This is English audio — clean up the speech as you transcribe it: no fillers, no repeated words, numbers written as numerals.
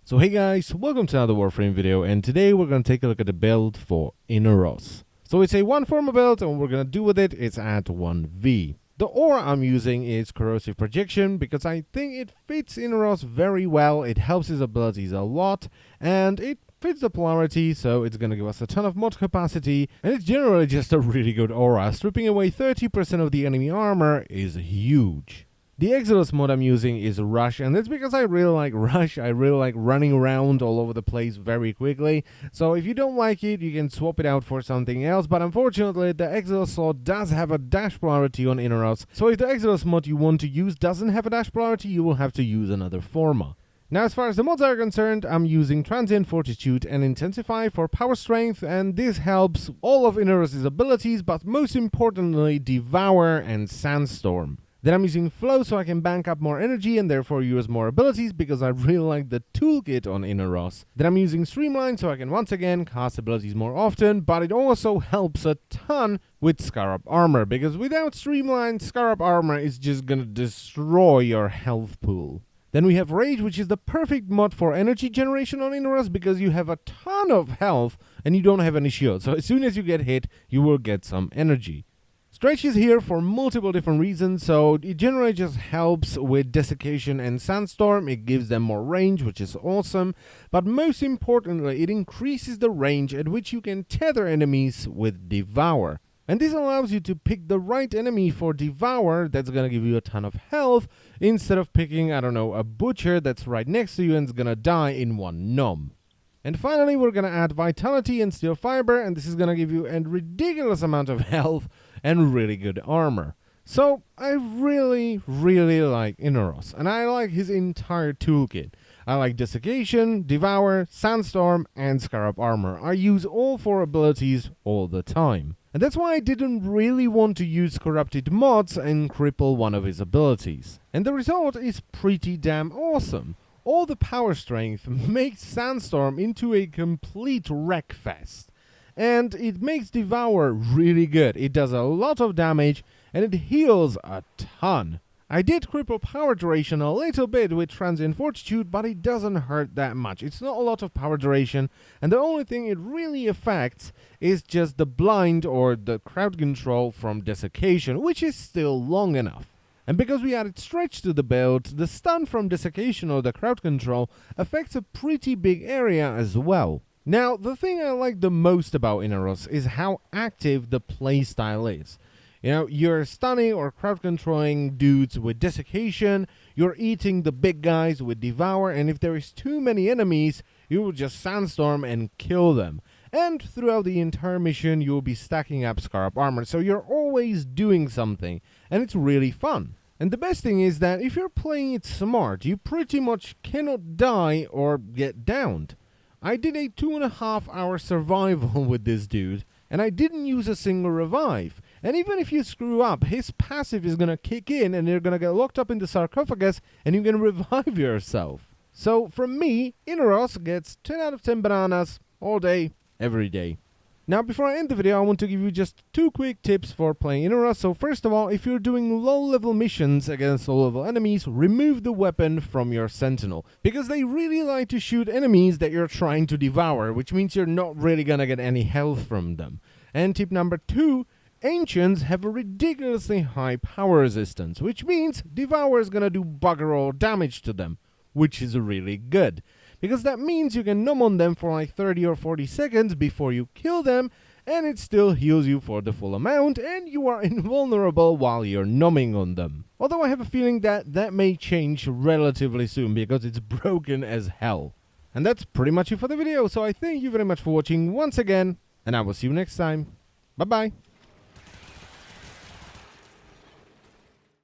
So hey guys, welcome to another Warframe video, and today we're going to take a look at the build for Inaros. So it's a one Forma build, and what we're going to do with it is add 1V. The ore I'm using is Corrosive Projection because I think it fits Inaros very well, it helps his abilities a lot, and it fits the polarity, so it's going to give us a ton of mod capacity, and it's generally just a really good aura. Stripping away 30% of the enemy armor is huge. The Exodus mod I'm using is Rush, and that's because I really like Rush. I really like running around all over the place very quickly. So if you don't like it, you can swap it out for something else. But unfortunately, the Exodus slot does have a dash polarity on Inaros. So if the Exodus mod you want to use doesn't have a dash polarity, you will have to use another Forma. Now, as far as the mods are concerned, I'm using Transient Fortitude and Intensify for power strength, and this helps all of Inaros' abilities, but most importantly, Devour and Sandstorm. Then I'm using Flow so I can bank up more energy and therefore use more abilities because I really like the toolkit on Inaros. Then I'm using Streamline so I can once again cast abilities more often, but it also helps a ton with Scarab Armor because without Streamline, Scarab Armor is just gonna destroy your health pool. Then we have Rage, which is the perfect mod for energy generation on Inaros because you have a ton of health and you don't have any shield. So as soon as you get hit, you will get some energy. Stretch is here for multiple different reasons, so it generally just helps with Desiccation and Sandstorm. It gives them more range, which is awesome, but most importantly, it increases the range at which you can tether enemies with Devour. And this allows you to pick the right enemy for Devour that's gonna give you a ton of health, instead of picking, I don't know, a Butcher that's right next to you and is gonna die in one nom. And finally, we're gonna add Vitality and Steel Fiber, and this is gonna give you a ridiculous amount of health and really good armor. So I really like Inaros, and I like his entire toolkit. I like Desiccation, Devour, Sandstorm, and Scarab Armor. I use all 4 abilities all the time. And that's why I didn't really want to use corrupted mods and cripple one of his abilities. And the result is pretty damn awesome. All the power strength makes Sandstorm into a complete wreckfest. And it makes Devour really good. It does a lot of damage and it heals a ton. I did cripple power duration a little bit with Transient Fortitude, but it doesn't hurt that much. It's not a lot of power duration, and the only thing it really affects is just the blind or the crowd control from Desiccation, which is still long enough. And because we added Stretch to the build, the stun from Desiccation or the crowd control affects a pretty big area as well. Now, the thing I like the most about Inaros is how active the playstyle is. You know, you're stunning or crowd controlling dudes with Desiccation, you're eating the big guys with Devour, and if there is too many enemies, you will just Sandstorm and kill them. And throughout the entire mission, you will be stacking up Scarab Armor, so you're always doing something, and it's really fun. And the best thing is that if you're playing it smart, you pretty much cannot die or get downed. I did a 2.5 hour survival with this dude, and I didn't use a single revive. And even if you screw up, his passive is gonna kick in and you're gonna get locked up in the sarcophagus and you can revive yourself. So from me, Inaros gets 10 out of 10 bananas all day, every day. Now, before I end the video, I want to give you just 2 quick tips for playing Inaros. So first of all, if you're doing low-level missions against low-level enemies, remove the weapon from your Sentinel, because they really like to shoot enemies that you're trying to devour, which means you're not really gonna get any health from them. And tip number 2, Ancients have a ridiculously high power resistance, which means Devour is gonna do bugger all damage to them, which is really good. Because that means you can numb on them for like 30 or 40 seconds before you kill them, and it still heals you for the full amount, and you are invulnerable while you're numbing on them. Although I have a feeling that that may change relatively soon, because it's broken as hell. And that's pretty much it for the video, so I thank you very much for watching once again, and I will see you next time. Bye bye!